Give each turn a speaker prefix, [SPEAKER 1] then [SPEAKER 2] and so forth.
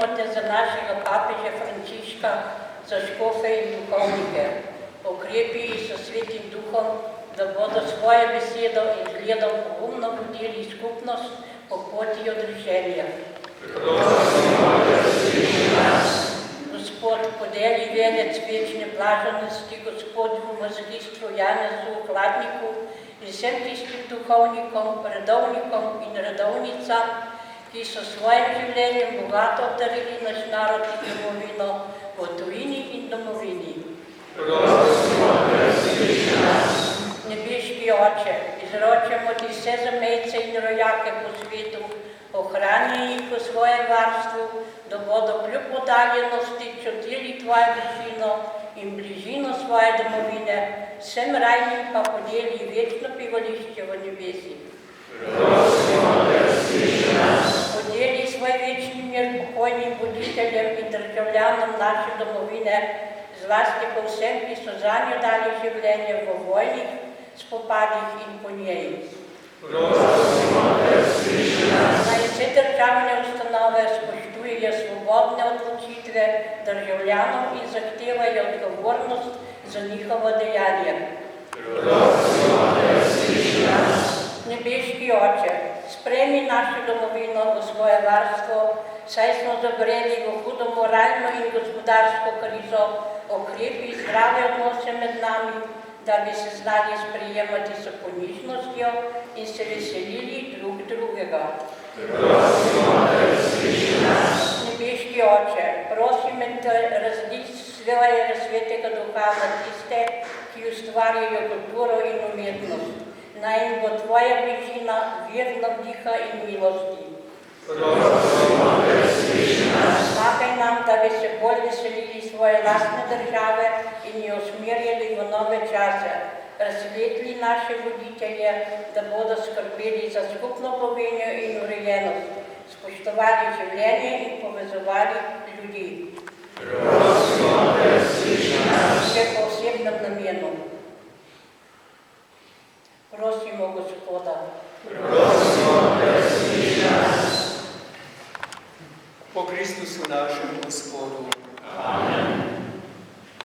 [SPEAKER 1] prosimo te za našega papeža Frančiška, za škofe in duhovnike. Okrepi jih s Svetim Duhom, da bodo svojo besedo in zgledom pogumno vodili skupnost po poti odrešenja. Gospod, podeli venec večne blaženosti Gospodu mazgistru Janezu Hladniku in vsem tistim duhovnikom, redovnikom in redovnicam, ki so svojim življenjem bogato obdarili naš narod in domovino v tujini in domovini. Nebeški Oče, izročamo ti vse zamejce in rojake po svetu, ohrani jih v svojem varstvu, da bodo kljub oddaljenosti čutili tvojo bližino in bližino svoje domovine, vsem rajnim pa podeli večno bivališče v nebesih. Podeli svoj večni mir pokojnim voditeljem in državljanom naše domovine, zlasti po vsem, ki so zanjo dali življenje v vojnih spopadih in po njej. Naj vse državne ustanove spoštujejo svobodne odločitve državljanov in zahtevajo odgovornost za njihovo dejanje. Nebeški Oče, sprejmi našo domovino v svoje varstvo, saj smo zabreli v hudo moralno in gospodarsko krizo, okrepi zdrave odnose med nami, da bi se znali sprejemati s ponižnostjo in se veselili drug drugega. Nebeški Oče, prosim te različ svojega Svetega Duha na tiste, ki ustvarjajo kulturo in umetnost. Naj jim bo tvoja bližina vir navdiha in milosti. Pomagaj nam, da bi se bolj veselili svoje lastne države in jo usmerjali v nove čase. Razsvetli naše voditelje, da bodo skrbeli za skupno poveljo in urejenost, spoštovali življenje in povezovali ljudi. Še po osebnem namenu. Prosimo Gospoda.
[SPEAKER 2] Po Kristusu našem Gospodu.